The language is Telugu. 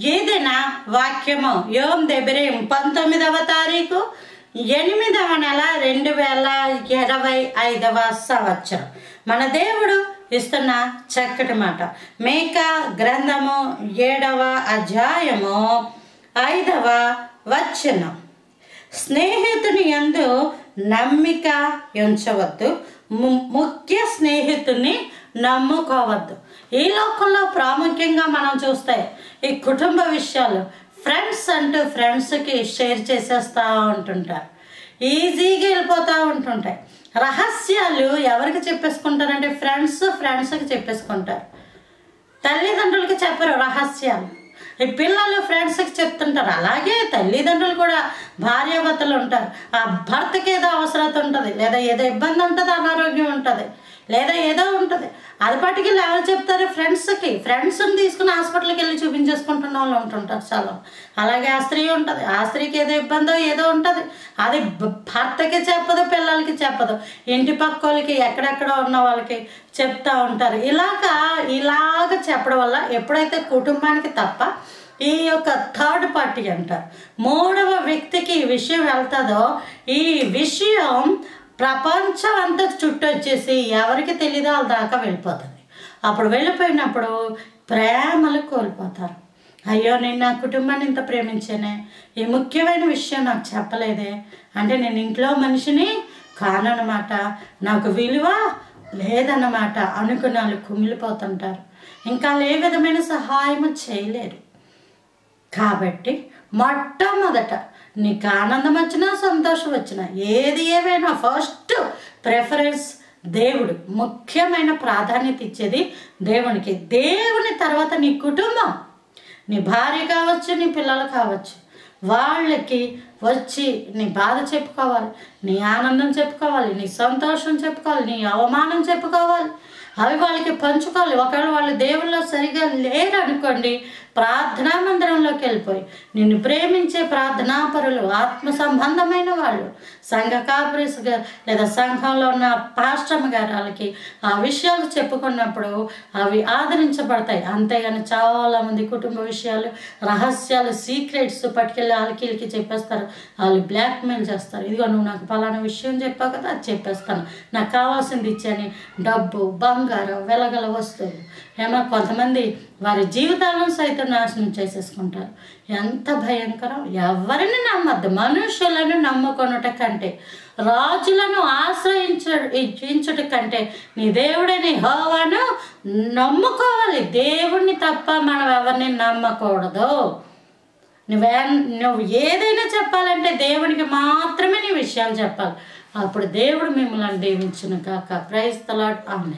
ఏదైనా వాక్యము యోమ్ దెబిరేం 19వ తారీఖు 8వ నెల 2025వ సంవత్సరం. మన దేవుడు ఇస్తున్న చక్కటి మాట. మేకా గ్రంథము 7వ అధ్యాయము 5వ వచనం. స్నేహితుని యందు నమ్మిక ఉంచవద్దు, ముఖ్య స్నేహితుని నమ్ముకోవద్దు. ఈ లోకంలో ప్రాముఖ్యంగా మనం చూస్తే ఈ కుటుంబ విషయాలు ఫ్రెండ్స్ అంటూ ఫ్రెండ్స్కి షేర్ చేసేస్తూ ఉంటుంటారు, ఈజీగా వెళ్ళిపోతూ ఉంటుంటాయి. రహస్యాలు ఎవరికి చెప్పేసుకుంటారంటే ఫ్రెండ్స్కి చెప్పేసుకుంటారు. తల్లిదండ్రులకి చెప్పరు రహస్యాలు. ఈ పిల్లలు ఫ్రెండ్స్కి చెప్తుంటారు. అలాగే తల్లిదండ్రులు కూడా భార్యాభర్తలు ఉంటారు. ఆ భర్తకి ఏదో అవసరత ఉంటుంది, లేదా ఏదో ఇబ్బంది ఉంటుంది, అనారోగ్యం ఉంటుంది, లేదా ఏదో ఉంటుంది. అది పట్టుకి ఎవరు చెప్తారు? ఫ్రెండ్స్ని తీసుకుని హాస్పిటల్కి వెళ్ళి చూపించేసుకుంటున్న వాళ్ళు ఉంటుంటారు చాలా. అలాగే ఆ స్త్రీ ఉంటుంది, ఆ స్త్రీకి ఏదో ఇబ్బందో ఏదో ఉంటుంది, అది భర్తకి చెప్పదు, పిల్లలకి చెప్పదు, ఇంటి పక్క వాళ్ళకి ఎక్కడెక్కడ ఉన్న వాళ్ళకి చెప్తూ ఉంటారు. ఇలాగ చెప్పడం వల్ల ఎప్పుడైతే కుటుంబానికి తప్ప ఈ యొక్క థర్డ్ పార్టీ అంటారు, మూడవ వ్యక్తికి ఈ విషయం వెళ్తుందో, ఈ విషయం ప్రపంచం అంతా చుట్టొచ్చేసి ఎవరికి తెలీదో వాళ్ళ దాకా వెళ్ళిపోతుంది. అప్పుడు వెళ్ళిపోయినప్పుడు ప్రేమలు కోల్పోతారు. అయ్యో, నేను నా కుటుంబాన్ని ఇంత ప్రేమించానే, ఈ ముఖ్యమైన విషయం నాకు చెప్పలేదే, అంటే నేను ఇంట్లో మనిషిని కానన్నమాట, నాకు విలువ లేదన్నమాట అనుకున్న వాళ్ళు కుమిలిపోతుంటారు. ఇంకా ఏ విధమైన సహాయము చేయలేరు. కాబట్టి మొట్టమొదట నీకు ఆనందం వచ్చినా సంతోషం వచ్చినా ఏది ఏమైనా ఫస్ట్ ప్రిఫరెన్స్ దేవుడు. ముఖ్యమైన ప్రాధాన్యత ఇచ్చేది దేవునికి. దేవుని తర్వాత నీ కుటుంబం, నీ భార్య కావచ్చు, నీ పిల్లలు కావచ్చు, వాళ్ళకి వచ్చి నీ బాధ చెప్పుకోవాలి, నీ ఆనందం చెప్పుకోవాలి, నీ సంతోషం చెప్పుకోవాలి, నీ అవమానం చెప్పుకోవాలి, అవి వాళ్ళకి పంచుకోవాలి. ఒకవేళ వాళ్ళు దేవుళ్ళో సరిగా లేరు అనుకోండి, ప్రార్థనా మందిరంలోకి వెళ్ళిపోయి నిన్ను ప్రేమించే ప్రార్థనాపరులు, ఆత్మ సంబంధమైన వాళ్ళు, సంఘ కాపరీస్ లేదా సంఘంలో ఉన్న పాస్టమ్ గారు వాళ్ళకి ఆ విషయాలు చెప్పుకున్నప్పుడు అవి ఆదరించబడతాయి. అంతేగాని చాలామంది కుటుంబ విషయాలు, రహస్యాలు, సీక్రెట్స్ పట్టుకెళ్ళి వాళ్ళకి చెప్పేస్తారు. వాళ్ళు బ్లాక్మెయిల్ చేస్తారు. ఇదిగో నువ్వు నాకు పలానా విషయం చెప్పావు కదా, అది చెప్పేస్తాను, నాకు కావాల్సింది ఇచ్చాని డబ్బు, బంగారం, వెలగల వస్తువులు. ఏమో కొంతమంది వారి జీవితాలను సైతం నాశనం చేసేసుకుంటారు. ఎంత భయంకరం! ఎవరిని నమ్మద్దు. మనుషులను నమ్ముకొనుట కంటే, రాజులను ఆశ్రయించుట కంటే నీ దేవుడైన యెహోవాను నమ్ముకోవాలి. దేవుణ్ణి తప్ప మనం ఎవరిని నమ్మకూడదు. నువ్వు ఏదైనా చెప్పాలంటే దేవునికి మాత్రమే నీ విషయాలు చెప్పాలి. అప్పుడు దేవుడు మిమ్మల్ని దీవించును గాక. Praise the Lord. ఆమేన్.